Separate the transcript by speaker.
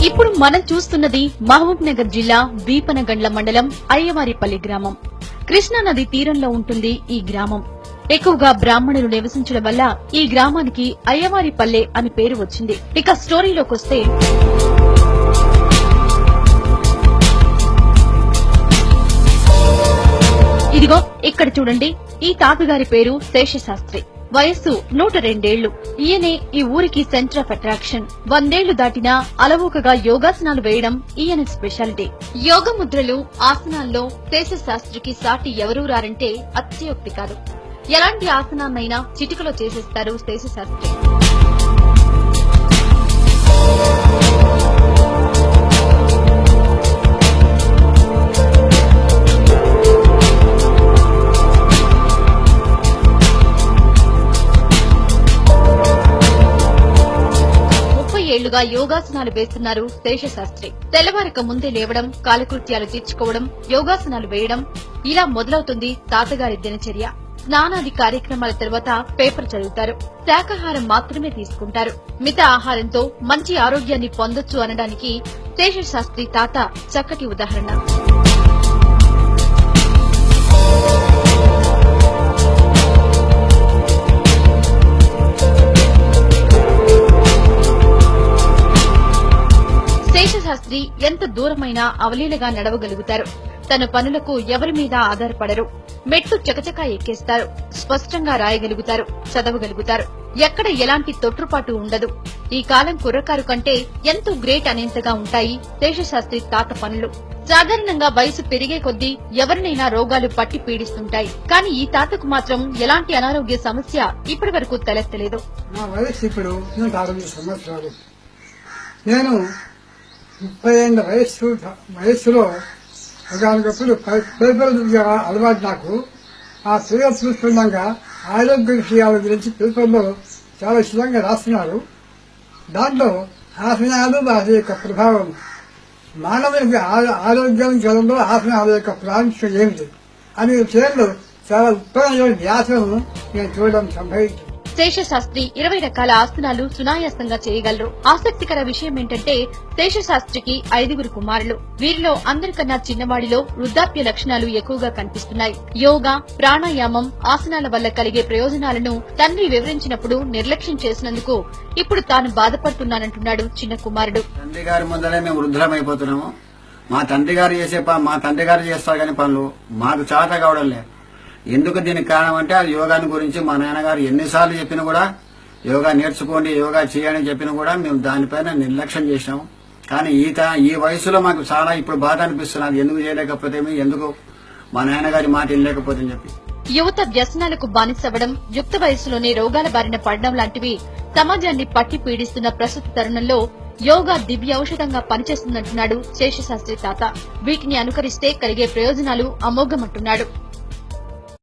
Speaker 1: ఇప్పుడు మనం చూస్తున్నది మహబూబ్ నగర్ జిల్లా వీపనగండ్ల మండలం అయ్యవారిపల్లి గ్రామం. కృష్ణానది తీరంలో ఉంటుంది ఈ గ్రామం. ఎక్కువగా బ్రాహ్మణులు నివసించడం వల్ల ఈ గ్రామానికి అయ్యవారిపల్లె అని పేరు వచ్చింది. ఇక స్టోరీలోకొస్తే ఇదిగో ఇక్కడ చూడండి. ఈ తాతగారి పేరు శేషశాస్త్రి. వయస్సు 102 ఏళ్లు. ఈయనే ఈ ఊరికి సెంటర్ ఆఫ్ అట్రాక్షన్. 100 ఏళ్లు దాటినా అలవోకగా యోగాసనాలు వేయడం ఈయన స్పెషాలిటీ. యోగ ముద్రలు, ఆసనాల్లో శేషశాస్త్రికి సాటి ఎవరూ రారంటే అత్యయోక్తి కాదు. ఎలాంటి ఆసనాన్నైనా చిటికలో చేసేస్తారు శేషశాస్త్రి. ఏళ్లుగా యోగాసనాలు వేస్తున్నారు శేషశాస్త్రి. తెల్లవారక ముందే లేవడం, కాలకృత్యాలు తీర్చుకోవడం, యోగాసనాలు వేయడం, ఇలా మొదలవుతుంది తాతగారి దినచర్య. స్నానాది కార్యక్రమాల తర్వాత పేపర్ చదువుతారు. శాకాహారం మాత్రమే తీసుకుంటారు. మిత ఆహారంతో మంచి ఆరోగ్యాన్ని పొందొచ్చు అనడానికి శేషశాస్త్రి తాత చక్కటి ఉదాహరణ. శేషశాస్త్రి ఎంత దూరమైనా అవలీలగా నడవగలుగుతారు. తన పనులకు ఎవరి మీద ఆధారపడరు. మెట్లు చకచకా ఎక్కేస్తారు. స్పష్టంగా రాయగలుగుతారు, చదవగలుగుతారు. ఎక్కడ ఎలాంటి తొట్రుపాటు ఉండదు. ఈ కాలం కుర్రకారు కంటే ఎంతో గ్రేట్ అనేంతగా ఉంటాయి శేషశాస్త్రి తాత పనులు. సాధారణంగా వయసు పెరిగే కొద్దీ ఎవరినైనా రోగాలు పట్టి పీడిస్తుంటాయి. కానీ ఈ తాతకు మాత్రం ఎలాంటి అనారోగ్య సమస్య ఇప్పటి వరకు తలెత్తలేదు.
Speaker 2: నేను 30 ఏళ్ల వయస్సులో ఒకనొకప్పుడు పేపర్ అలవాటు నాకు. ఆ పేపర్ చూస్తుండగా ఆరోగ్య విషయాల గురించి పేపర్లో చాలా విషయంగా రాస్తున్నారు. దాంట్లో ఆసనాలు వాటి యొక్క ప్రభావం, మానవునికి ఆరోగ్యం జలంలో ఆసనాల యొక్క ప్రాముఖ్యత ఏమిటి అనే విషయంలో చాలా ఉత్తమమైన వ్యాసం నేను చూడడం సంభవించింది.
Speaker 1: శేషశాస్త్రి 20 రకాల ఆసనాలు సునాయాసంగా చేయగలరు. ఆసక్తికర విషయం ఏంటంటే శేషశాస్త్రికి 5 కుమారులు. వీరిలో అందరికన్నా చిన్నవాడిలో వృద్ధాప్య లక్షణాలు ఎక్కువగా కనిపిస్తున్నాయి. యోగా, ప్రాణాయామం, ఆసనాల వల్ల కలిగే ప్రయోజనాలను తండ్రి వివరించినప్పుడు నిర్లక్ష్యం చేసినందుకు ఇప్పుడు తాను బాధపడుతున్నానంటున్నాడు చిన్న కుమారుడు.
Speaker 3: తండ్రి గారి ముందరే మేము వృద్ధులమైపోతున్నాము. మా తండ్రి గారు చేస్తారు కానీ పనులు మాకు చేత కావడం లేదు. ఎందుకు దీనికి కారణం అంటే అది యోగాని గురించి మా నాన్నగారు ఎన్నిసార్లు చెప్పినా కూడా యోగా నేర్చుకోండి, యోగా చేయండి చెప్పినా కూడా మేము దానిపైన నిర్లక్ష్యం చేసినాము. కానీ ఈ వయసులో మాకు చాలా ఇప్పుడు బాధ అనిపిస్తున్నది. ఎందుకు చేయలేకపోతే, ఎందుకు మా నాన్నగారి మాట వినలేకపోతే చెప్పి.
Speaker 1: యువత వ్యసనాలకు బానిసవ్వడం, యుక్త వయసులోనే రోగాల బారిన పడడం లాంటివి సమాజాన్ని పట్టి పీడిస్తున్న ప్రస్తుత తరుణంలో యోగా దివ్య ఔషధంగా పనిచేస్తుందంటున్నాడు శేషశాస్త్రి తాత. వీటిని అనుకరిస్తే కలిగే ప్రయోజనాలు అమోఘమంటున్నాడు.